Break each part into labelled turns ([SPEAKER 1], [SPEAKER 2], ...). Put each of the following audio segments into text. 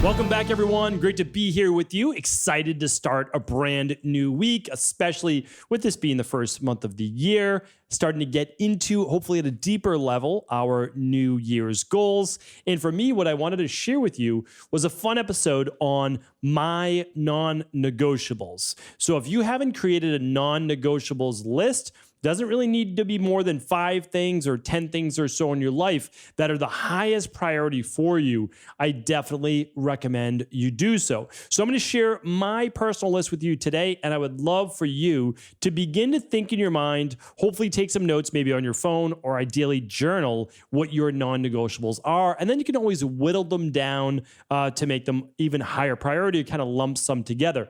[SPEAKER 1] Welcome back, everyone. Great to be here with you. Excited to start a brand new week, especially with this being the first month of the year, starting to get into, hopefully at a deeper level, our New Year's goals. And for me, what I wanted to share with you was a fun episode on my non-negotiables. So if you haven't created a non-negotiables list, doesn't really need to be more than 5 things or 10 things or so in your life that are the highest priority for you, I definitely recommend you do so. So I'm going to share my personal list with you today, and I would love for you to begin to think in your mind, hopefully take some notes maybe on your phone, or ideally journal what your non-negotiables are, and then you can always whittle them down to make them even higher priority, kind of lump some together.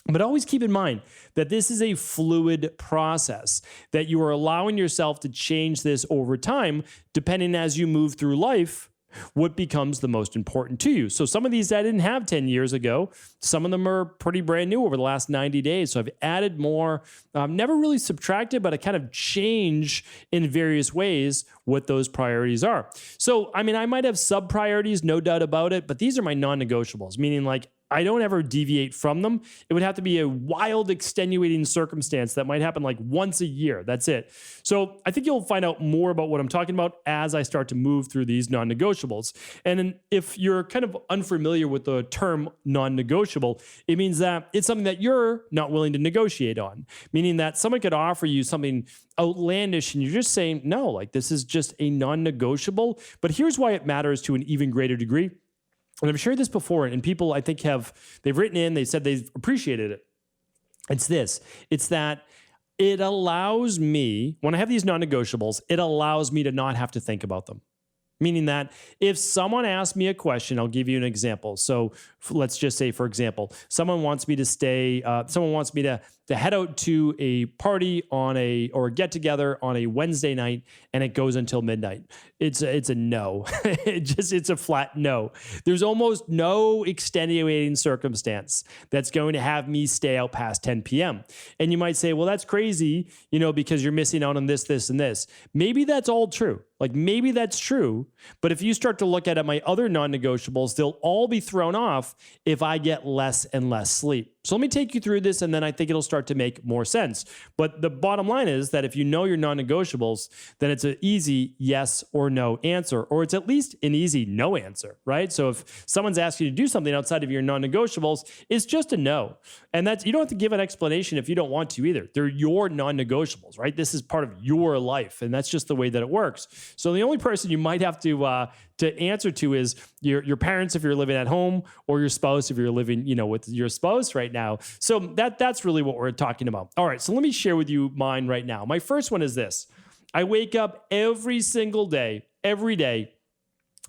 [SPEAKER 1] But always keep in mind that this is a fluid process, that you are allowing yourself to change this over time, depending as you move through life, what becomes the most important to you. So some of these I didn't have 10 years ago. Some of them are pretty brand new over the last 90 days. So I've added more, never really subtracted, but I kind of change in various ways what those priorities are. So, I mean, I might have sub priorities, no doubt about it, but these are my non-negotiables, meaning like I don't ever deviate from them. It would have to be a wild extenuating circumstance that might happen like once a year. That's it. So I think you'll find out more about what I'm talking about as I start to move through these non-negotiables. And then if you're kind of unfamiliar with the term non-negotiable, it means that it's something that you're not willing to negotiate on, meaning that someone could offer you something outlandish and you're just saying, no, like this is just a non-negotiable. But here's why it matters to an even greater degree. And I've shared this before, and people I think they've written in, they said they've appreciated it. It's that it allows me, when I have these non-negotiables, it allows me to not have to think about them. Meaning that if someone asks me a question, I'll give you an example. So let's just say, for example, someone wants me to head out to a party or a get together on a Wednesday night, and it goes until midnight. It's a no. It's a flat no. There's almost no extenuating circumstance that's going to have me stay out past 10 p.m. And you might say, well, that's crazy, because you're missing out on this, this, and this. Maybe that's all true. Like maybe that's true, but if you start to look at my other non-negotiables, they'll all be thrown off if I get less and less sleep. So let me take you through this, and then I think it'll start to make more sense. But the bottom line is that if you know your non-negotiables, then it's an easy yes or no answer, or it's at least an easy no answer, right? So if someone's asking you to do something outside of your non-negotiables, it's just a no. And you don't have to give an explanation if you don't want to either. They're your non-negotiables, right? This is part of your life, and that's just the way that it works. So the only person you might have to answer to is your parents if you're living at home, or your spouse if you're living, with your spouse right now. So that's really what we're talking about. All right, so let me share with you mine right now. My first one is this. I wake up every single day, every day,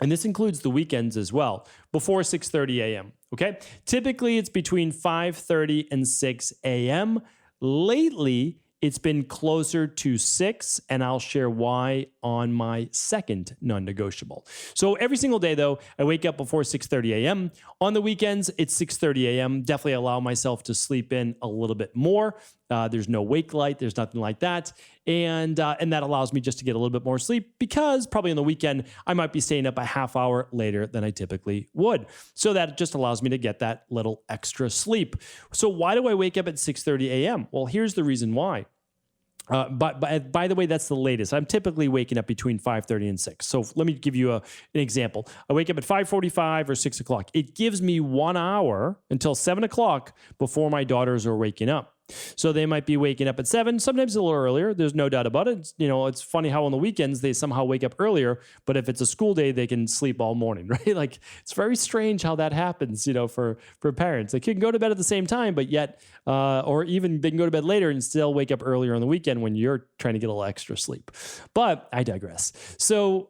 [SPEAKER 1] and this includes the weekends as well, before 6:30 a.m., okay? Typically, it's between 5:30 and 6 a.m. Lately, it's been closer to 6, and I'll share why on my second non-negotiable. So every single day, though, I wake up before 6:30 a.m. On the weekends, it's 6:30 a.m. Definitely allow myself to sleep in a little bit more. There's no wake light. There's nothing like that. And that allows me just to get a little bit more sleep, because probably on the weekend, I might be staying up a half hour later than I typically would. So that just allows me to get that little extra sleep. So why do I wake up at 6:30 a.m.? Well, here's the reason why. But by the way, that's the latest. I'm typically waking up between 5:30 and 6. So let me give you an example. I wake up at 5:45 or 6 o'clock. It gives me 1 hour until 7 o'clock before my daughters are waking up. So they might be waking up at 7, sometimes a little earlier. There's no doubt about it. It's funny how on the weekends they somehow wake up earlier, but if it's a school day, they can sleep all morning, right? Like it's very strange how that happens, for parents. They can go to bed at the same time, but yet, or even they can go to bed later and still wake up earlier on the weekend when you're trying to get a little extra sleep. But I digress. So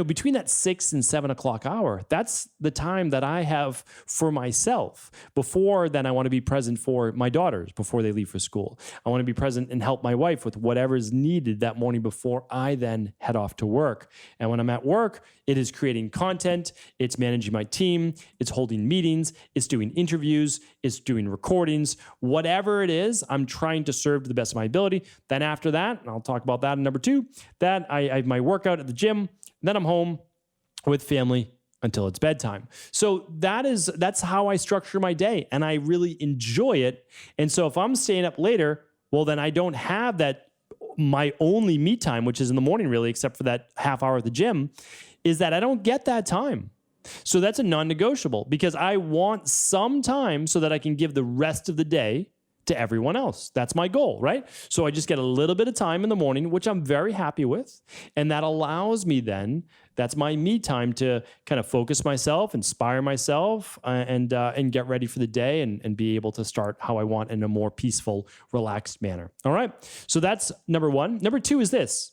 [SPEAKER 1] between that 6 and 7 o'clock hour, that's the time that I have for myself. Before then, I want to be present for my daughters before they leave for school. I want to be present and help my wife with whatever is needed that morning before I then head off to work. And when I'm at work, it is creating content, it's managing my team, it's holding meetings, it's doing interviews, it's doing recordings, whatever it is, I'm trying to serve to the best of my ability. Then after that, and I'll talk about that in number 2, that I have my workout at the gym. Then I'm home with family, until it's bedtime. So that's how I structure my day, and I really enjoy it. And so if I'm staying up later, well, then I don't have that. My only me time, which is in the morning really, except for that half hour at the gym, is that I don't get that time. So that's a non-negotiable, because I want some time so that I can give the rest of the day to everyone else. That's my goal, right? So I just get a little bit of time in the morning, which I'm very happy with. And that allows me then, that's my me time to kind of focus myself, inspire myself, and get ready for the day and be able to start how I want in a more peaceful, relaxed manner. All right. So that's number one. Number two is this: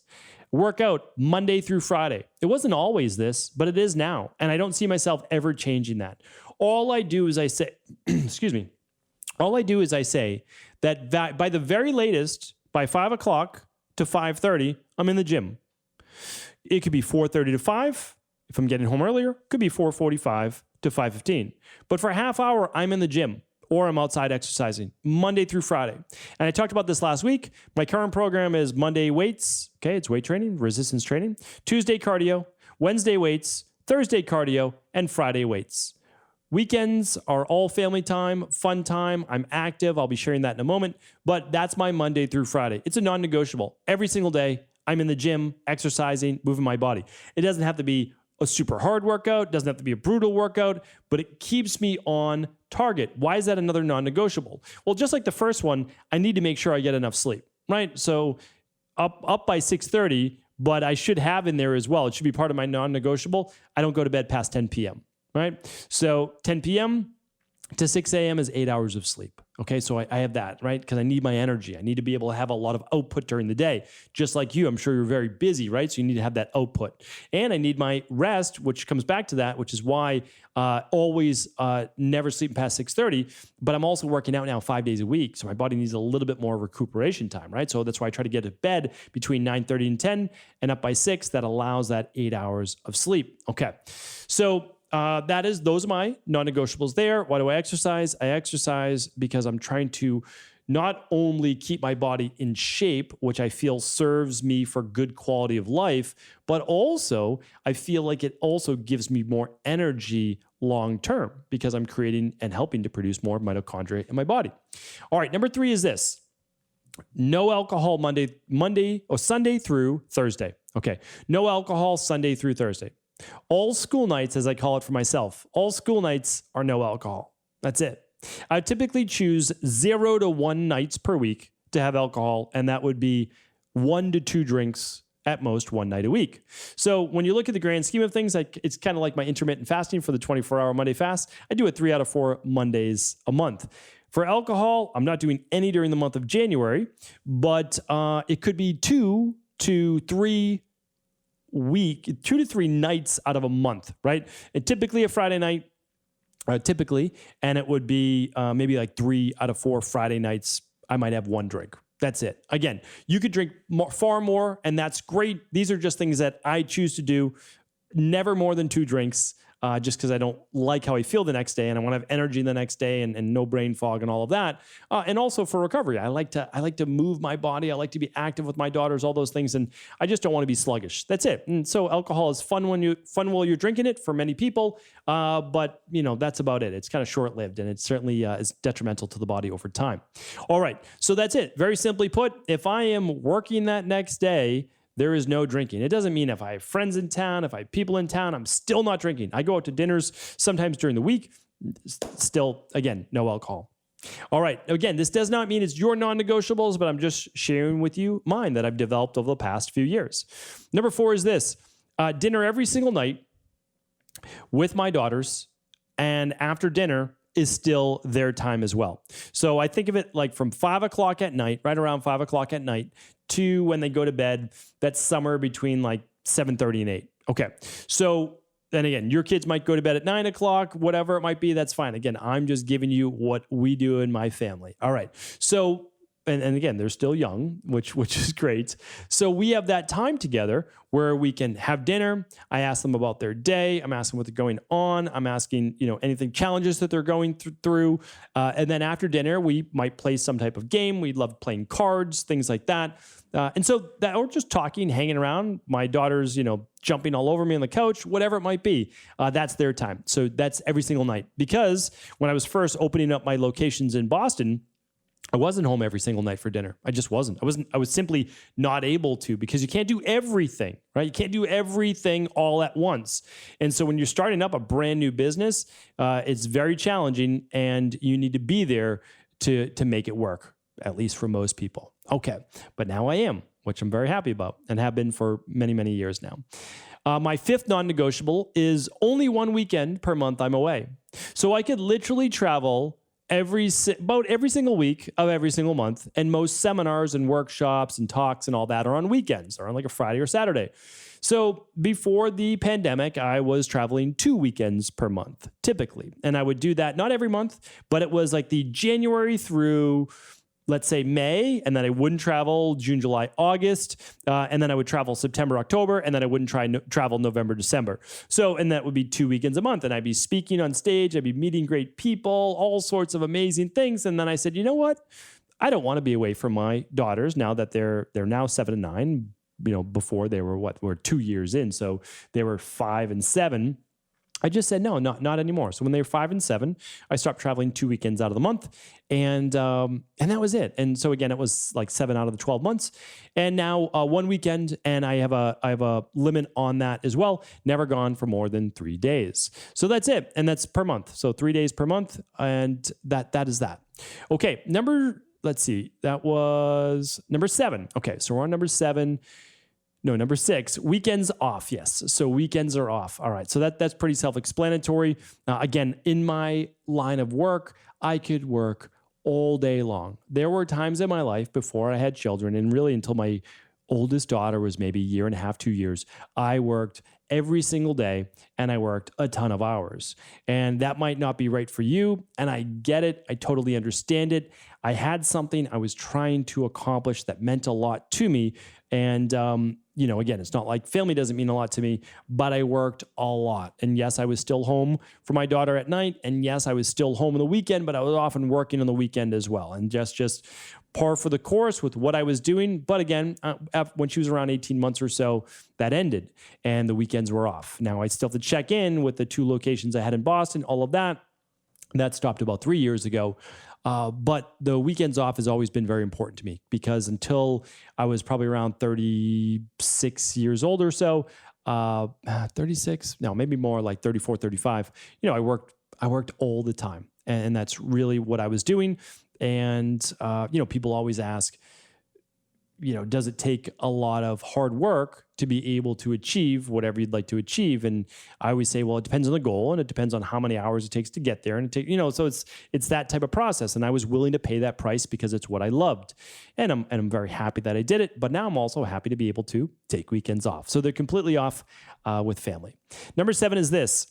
[SPEAKER 1] workout Monday through Friday. It wasn't always this, but it is now. And I don't see myself ever changing that. All I do is I say, excuse me. All I do is I say that by the very latest, by 5 o'clock to 5:30, I'm in the gym. It could be 4:30 to 5. If I'm getting home earlier, it could be 4:45 to 5:15. But for a half hour, I'm in the gym or I'm outside exercising Monday through Friday. And I talked about this last week. My current program is Monday weights. Okay, it's weight training, resistance training. Tuesday cardio, Wednesday weights, Thursday cardio, and Friday weights. Weekends are all family time, fun time. I'm active. I'll be sharing that in a moment. But that's my Monday through Friday. It's a non-negotiable. Every single day, I'm in the gym, exercising, moving my body. It doesn't have to be a super hard workout. It doesn't have to be a brutal workout, but it keeps me on target. Why is that another non-negotiable? Well, just like the first one, I need to make sure I get enough sleep, right? So up by 6:30, but I should have in there as well. It should be part of my non-negotiable. I don't go to bed past 10 p.m. Right? So 10 p.m. to 6 a.m. is 8 hours of sleep. Okay, so I have that, right? Because I need my energy. I need to be able to have a lot of output during the day. Just like you, I'm sure you're very busy, right? So you need to have that output. And I need my rest, which comes back to that, which is why always never sleep past 6:30. But I'm also working out now 5 days a week. So my body needs a little bit more recuperation time, right? So that's why I try to get to bed between 9:30 and 10 and up by 6. That allows that 8 hours of sleep. Okay, so those are my non-negotiables there. Why do I exercise? I exercise because I'm trying to not only keep my body in shape, which I feel serves me for good quality of life, but also I feel like it also gives me more energy long-term because I'm creating and helping to produce more mitochondria in my body. All right, number 3 is this. No alcohol Sunday through Thursday. Okay, no alcohol Sunday through Thursday. All school nights, as I call it for myself, all school nights are no alcohol. That's it. I typically choose 0 to 1 nights per week to have alcohol, and that would be 1 to 2 drinks at most 1 night a week. So when you look at the grand scheme of things, it's kind of like my intermittent fasting for the 24-hour Monday fast. I do it 3 out of 4 Mondays a month. For alcohol, I'm not doing any during the month of January, but it could be 2 to 3 nights out of a month, right? And typically a Friday night, and it would be maybe like 3 out of 4 Friday nights, I might have 1 drink. That's it. Again, you could drink far more, and that's great. These are just things that I choose to do. Never more than 2 drinks. Just because I don't like how I feel the next day and I want to have energy the next day and no brain fog and all of that. And also for recovery, I like to move my body. I like to be active with my daughters, all those things. And I just don't want to be sluggish. That's it. And so alcohol is fun while you're drinking it for many people. But that's about it. It's kind of short-lived and it certainly is detrimental to the body over time. All right. So that's it. Very simply put, if I am working that next day, there is no drinking. It doesn't mean if I have friends in town, if I have people in town, I'm still not drinking. I go out to dinners sometimes during the week. Still, again, no alcohol. All right. Again, this does not mean it's your non-negotiables, but I'm just sharing with you mine that I've developed over the past few years. Number 4 is this. Dinner every single night with my daughters, and after dinner is still their time as well. So I think of it like from 5 o'clock at night, right around 5 o'clock at night, to when they go to bed. That's somewhere between like 7:30 and 8. Okay. So then again, your kids might go to bed at 9 o'clock, whatever it might be. That's fine. Again, I'm just giving you what we do in my family. All right. So and again, they're still young, which is great. So we have that time together where we can have dinner. I ask them about their day. I'm asking what they're going on. I'm asking, anything challenges that they're going through. And then after dinner, we might play some type of game. We love playing cards, things like that. And so that, or just talking, hanging around. My daughter's, jumping all over me on the couch, whatever it might be. That's their time. So that's every single night. Because when I was first opening up my locations in Boston, I wasn't home every single night for dinner. I just wasn't. I was simply not able to, because you can't do everything, right? You can't do everything all at once. And so when you're starting up a brand new business, it's very challenging, and you need to be there to make it work, at least for most people. Okay. But now I am, which I'm very happy about, and have been for many, many years now. My fifth non-negotiable is only one weekend per month I'm away. So I could literally travel about every single week of every single month. And most seminars and workshops and talks and all that are on weekends, or on like a Friday or Saturday. So before the pandemic, I was traveling 2 weekends per month, typically. And I would do that not every month, but it was like the January through, let's say, May, and then I wouldn't travel June, July, August, and then I would travel September, October, and then I wouldn't travel November, December. So, and that would be 2 weekends a month, and I'd be speaking on stage, I'd be meeting great people, all sorts of amazing things. And then I said, you know what? I don't want to be away from my daughters now that they're now 7 and 9. Before they were 2 years in, so they were 5 and 7. I just said, no, not anymore. So when they were 5 and 7, I stopped traveling 2 weekends out of the month, and that was it. And so again, it was like 7 out of the 12 months, and now 1 weekend, and I have a limit on that as well. Never gone for more than 3 days. So that's it, and that's per month. So 3 days per month, and that is that. Okay, let's see, that was number 7. Okay, so we're on number 7. No, number 6, weekends off. Yes. So weekends are off. All right. So that's pretty self-explanatory. Again, in my line of work, I could work all day long. There were times in my life before I had children, and really until my oldest daughter was maybe a year and a half, 2 years, I worked every single day, and I worked a ton of hours. And that might not be right for you, and I get it. I totally understand it. I had something I was trying to accomplish that meant a lot to me. And, again, it's not like family doesn't mean a lot to me, but I worked a lot. And yes, I was still home for my daughter at night. And yes, I was still home on the weekend, but I was often working on the weekend as well. And just par for the course with what I was doing. But again, when she was around 18 months or so, that ended and the weekends were off. Now I still have to check in with the 2 locations I had in Boston, all of that. That stopped about 3 years ago. But the weekends off has always been very important to me, because until I was probably around 36 years old or so, 36, no, maybe more like 34, 35, I worked all the time, and that's really what I was doing. And, people always ask, does it take a lot of hard work to be able to achieve whatever you'd like to achieve? And I always say, well, it depends on the goal, and it depends on how many hours it takes to get there. And so it's that type of process. And I was willing to pay that price because it's what I loved. And I'm very happy that I did it. But now I'm also happy to be able to take weekends off. So they're completely off with family. Number 7 is this: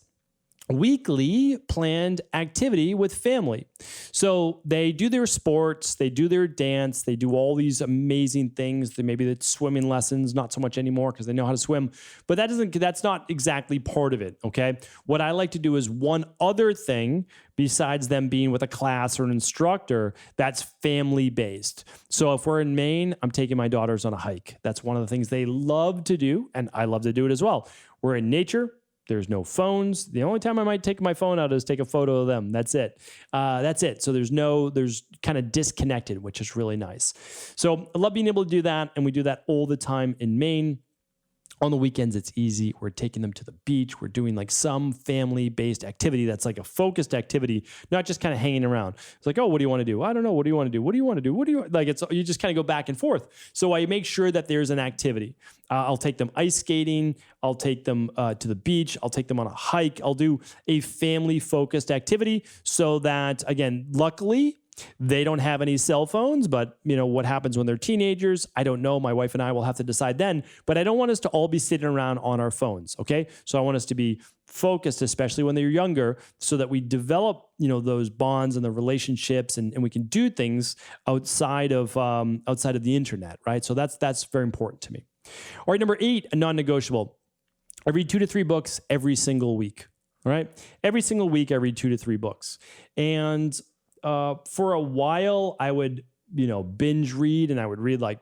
[SPEAKER 1] weekly planned activity with family. So they do their sports, they do their dance, they do all these amazing things. Maybe it's swimming lessons, not so much anymore because they know how to swim, but that's not exactly part of it. Okay. What I like to do is one other thing besides them being with a class or an instructor that's family based. So if we're in Maine, I'm taking my daughters on a hike. That's one of the things they love to do, and I love to do it as well. We're in nature. There's no phones. The only time I might take my phone out is take a photo of them. That's it. So there's kind of disconnected, which is really nice. So I love being able to do that. And we do that all the time in Maine. On the weekends, it's easy. We're taking them to the beach. We're doing like some family-based activity that's like a focused activity, not just kind of hanging around. It's like, oh, what do you want to do? I don't know. What do you want to do? What do you want to do? You just kind of go back and forth. So I make sure that there's an activity. I'll take them ice skating. I'll take them to the beach. I'll take them on a hike. I'll do a family-focused activity so that, again, luckily, They don't have any cell phones, but what happens when they're teenagers? I don't know. My wife and I will have to decide then, but I don't want us to all be sitting around on our phones. Okay. So I want us to be focused, especially when they're younger, so that we develop, those bonds and the relationships, and we can do things outside of the internet. Right. So that's very important to me. All right. Number 8, a non-negotiable. I read 2 to 3 books every single week. All right. Every single week, I read 2 to 3 books. And for a while, I would, binge read, and I would read like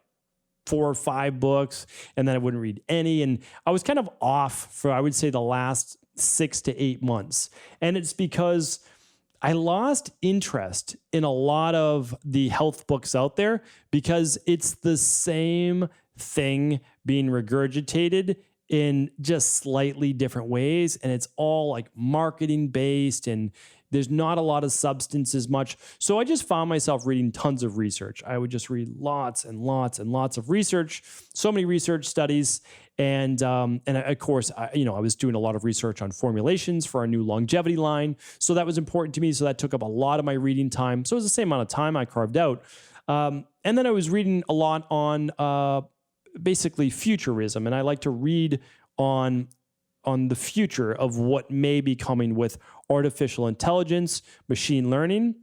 [SPEAKER 1] 4 or 5 books, and then I wouldn't read any. And I was kind of off for, I would say, the last 6 to 8 months. And it's because I lost interest in a lot of the health books out there, because it's the same thing being regurgitated in just slightly different ways. And it's all like marketing based, and there's not a lot of substance as much. So I just found myself reading tons of research. I would just read lots and lots and lots of research, so many research studies. And of course, I was doing a lot of research on formulations for our new longevity line. So that was important to me. So that took up a lot of my reading time. So it was the same amount of time I carved out. And then I was reading a lot on basically futurism. And I like to read on the future of what may be coming with artificial intelligence, machine learning,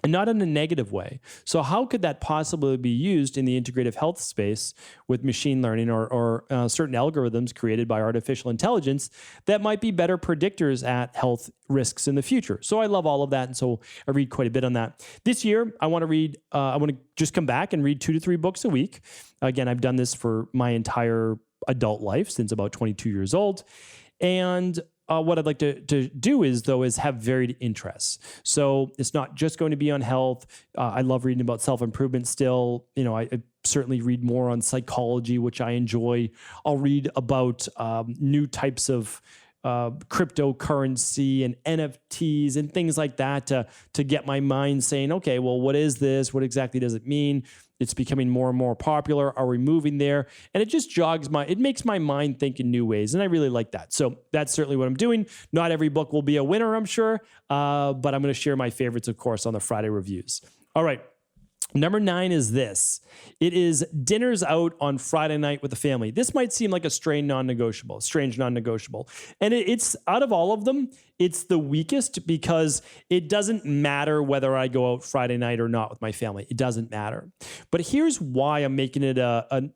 [SPEAKER 1] and not in a negative way. So how could that possibly be used in the integrative health space with machine learning or certain algorithms created by artificial intelligence that might be better predictors at health risks in the future? So I love all of that. And so I read quite a bit on that. This year, I want to just come back and read 2 to 3 books a week. Again, I've done this for my entire adult life since about 22 years old. And what I'd like to do is have varied interests. So it's not just going to be on health. I love reading about self-improvement still. I certainly read more on psychology, which I enjoy. I'll read about new types of cryptocurrency and NFTs and things like that to get my mind saying, okay, well, what is this? What exactly does it mean? It's becoming more and more popular. Are we moving there? And it just it makes my mind think in new ways. And I really like that. So that's certainly what I'm doing. Not every book will be a winner, I'm sure. But I'm going to share my favorites, of course, on the Friday reviews. All right. Number 9 is this. It is dinners out on Friday night with the family. This might seem like a strange non-negotiable. And it's out of all of them, it's the weakest, because it doesn't matter whether I go out Friday night or not with my family. It doesn't matter. But here's why I'm making it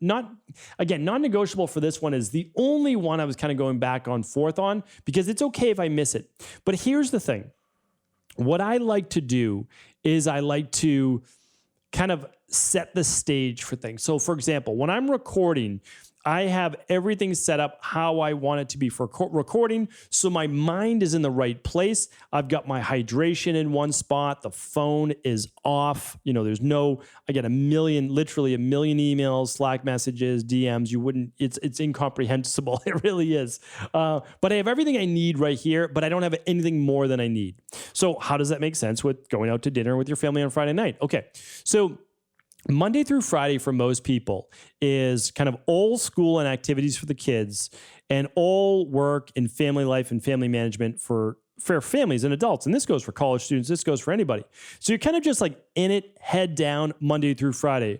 [SPEAKER 1] non-negotiable for this one. Is the only one I was kind of going back on forth on, because it's okay if I miss it. But here's the thing. What I like to do is I like to kind of set the stage for things. So for example, when I'm recording, I have everything set up how I want it to be for recording. So my mind is in the right place. I've got my hydration in one spot. The phone is off. There's I get literally a million emails, Slack messages, DMs. It's incomprehensible. It really is. But I have everything I need right here, but I don't have anything more than I need. So how does that make sense with going out to dinner with your family on Friday night? Okay. So Monday through Friday for most people is kind of old school and activities for the kids, and all work and family life and family management for families and adults. And this goes for college students. This goes for anybody. So you're kind of just like in it, head down, Monday through Friday.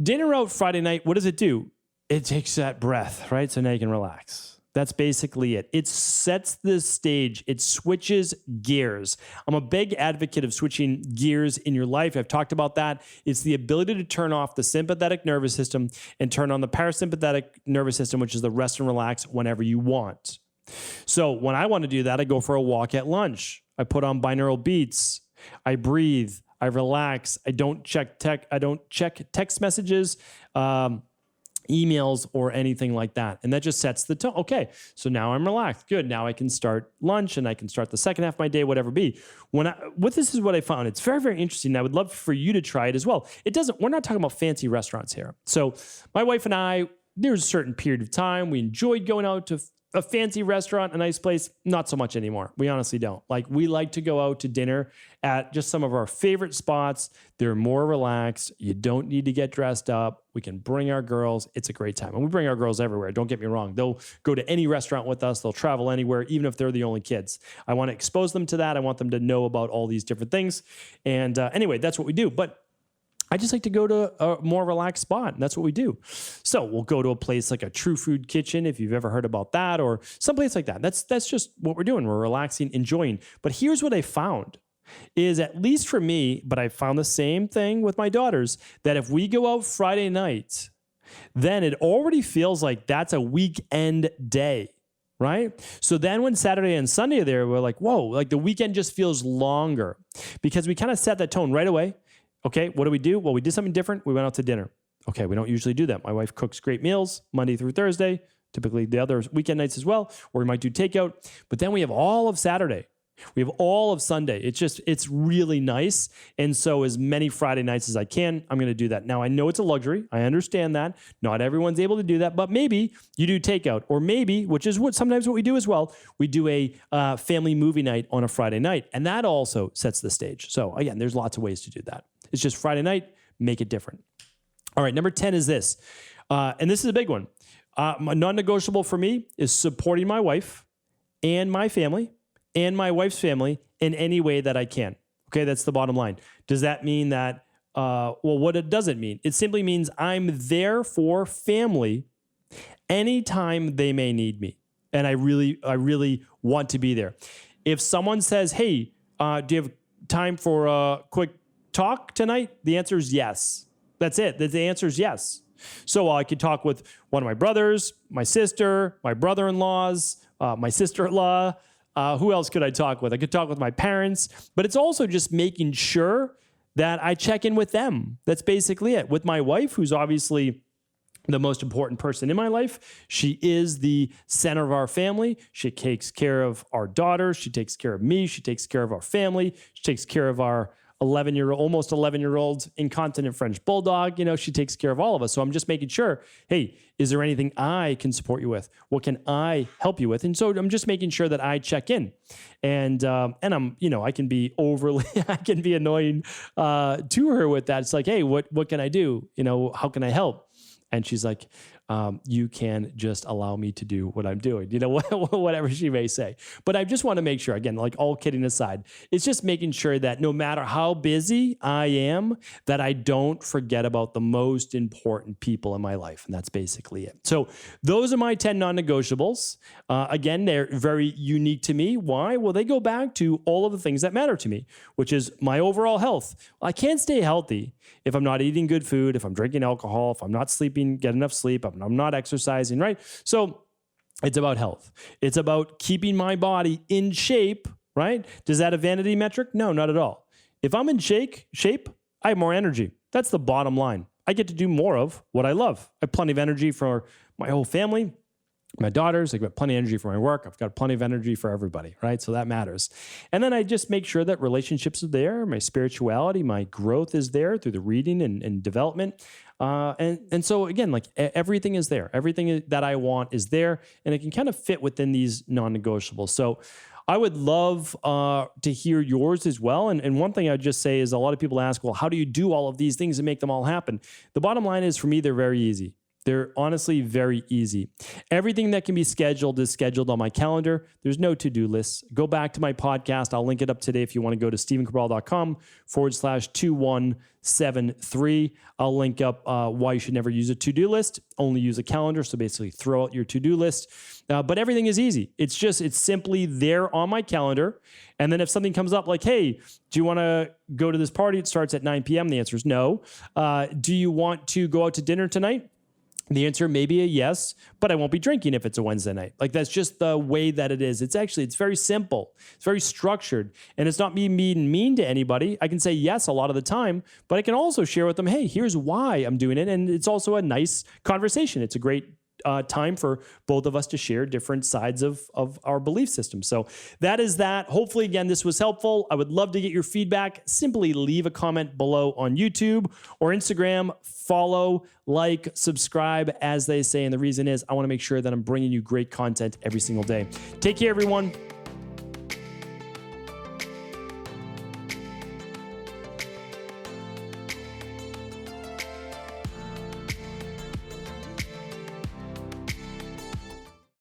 [SPEAKER 1] Dinner out Friday night, what does it do? It takes that breath, right? So now you can relax. That's basically it. It sets the stage. It switches gears. I'm a big advocate of switching gears in your life. I've talked about that. It's the ability to turn off the sympathetic nervous system and turn on the parasympathetic nervous system, which is the rest and relax whenever you want. So when I want to do that, I go for a walk at lunch. I put on binaural beats. I breathe. I relax. I don't check text messages. Emails or anything like that. And that just sets the tone. Okay, so now I'm relaxed. Good. Now I can start lunch and I can start the second half of my day, whatever it be. This is what I found. It's very, very interesting. I would love for you to try it as well. We're not talking about fancy restaurants here. So my wife and I, there's a certain period of time we enjoyed going out to a fancy restaurant, a nice place, not so much anymore. We honestly don't. Like, we like to go out to dinner at just some of our favorite spots. They're more relaxed. You don't need to get dressed up. We can bring our girls. It's a great time. And we bring our girls everywhere. Don't get me wrong. They'll go to any restaurant with us. They'll travel anywhere, even if they're the only kids. I want to expose them to that. I want them to know about all these different things. And anyway, that's what we do. But I just like to go to a more relaxed spot, and that's what we do. So we'll go to a place like a True Food Kitchen, if you've ever heard about that, or someplace like that. That's just what we're doing. We're relaxing, enjoying. But here's what I found is, at least for me, but I found the same thing with my daughters, that if we go out Friday night, then it already feels like that's a weekend day, right? So then when Saturday and Sunday are there, we're like, whoa, like the weekend just feels longer, because we kind of set that tone right away. Okay, what do? Well, we did something different. We went out to dinner. Okay, we don't usually do that. My wife cooks great meals Monday through Thursday, typically the other weekend nights as well, or we might do takeout. But then we have all of Saturday. We have all of Sunday. It's really nice. And so as many Friday nights as I can, I'm going to do that. Now, I know it's a luxury. I understand that. Not everyone's able to do that, but maybe you do takeout, or maybe, which is sometimes what we do as well, we do a family movie night on a Friday night. And that also sets the stage. So again, there's lots of ways to do that. It's just Friday night, make it different. All right, number 10 is this. And this is a big one. Non-negotiable for me is supporting my wife and my family and my wife's family in any way that I can. Okay, that's the bottom line. Does that mean that, what it doesn't mean? It simply means I'm there for family anytime they may need me. And I really want to be there. If someone says, hey, do you have time for a quick talk tonight? The answer is yes. That's it. The answer is yes. So I could talk with one of my brothers, my sister, my brother-in-laws, my sister-in-law. Who else could I talk with? I could talk with my parents, but it's also just making sure that I check in with them. That's basically it. With my wife, who's obviously the most important person in my life. She is the center of our family. She takes care of our daughter. She takes care of me. She takes care of our family. She takes care of our almost 11-year-old incontinent French bulldog. You know, she takes care of all of us. So I'm just making sure, hey, is there anything I can support you with? What can I help you with? And so I'm just making sure that I check in. And I'm, I can be annoying to her with that. It's like, hey, what can I do? How can I help? And she's like, you can just allow me to do what I'm doing, whatever she may say. But I just want to make sure, again, like all kidding aside, it's just making sure that no matter how busy I am, that I don't forget about the most important people in my life. And that's basically it. So those are my 10 non-negotiables. Again, they're very unique to me. Why? Well, they go back to all of the things that matter to me, which is my overall health. I can't stay healthy if I'm not eating good food, if I'm drinking alcohol, if I'm not sleeping, get enough sleep, if I'm not exercising, right? So it's about health. It's about keeping my body in shape, right? Does that a vanity metric? No, not at all. If I'm in shape, I have more energy. That's the bottom line. I get to do more of what I love. I have plenty of energy for my whole family, my daughters. I've got plenty of energy for my work. I've got plenty of energy for everybody, right? So that matters. And then I just make sure that relationships are there, my spirituality, my growth is there through the reading and development. And so again, like everything is there. Everything that I want is there, and it can kind of fit within these non-negotiables. So I would love to hear yours as well. And one thing I'd just say is a lot of people ask, well, how do you do all of these things and make them all happen? The bottom line is, for me, they're very easy. They're honestly very easy. Everything that can be scheduled is scheduled on my calendar. There's no to-do lists. Go back to my podcast. I'll link it up today if you want to go to stephencabral.com/2173. I'll link up why you should never use a to-do list, only use a calendar. So basically throw out your to-do list. But everything is easy. It's simply there on my calendar. And then if something comes up like, hey, do you want to go to this party? It starts at 9 p.m. The answer is no. Do you want to go out to dinner tonight? The answer may be a yes, but I won't be drinking if it's a Wednesday night. Like, that's just the way that it is. It's very simple. It's very structured. And it's not me being mean to anybody. I can say yes a lot of the time, but I can also share with them, hey, here's why I'm doing it. And it's also a nice conversation. It's a great time for both of us to share different sides of our belief system. So that is that. Hopefully, again, this was helpful. I would love to get your feedback. Simply leave a comment below on YouTube or Instagram. Follow, like, subscribe, as they say. And the reason is I want to make sure that I'm bringing you great content every single day. Take care, everyone.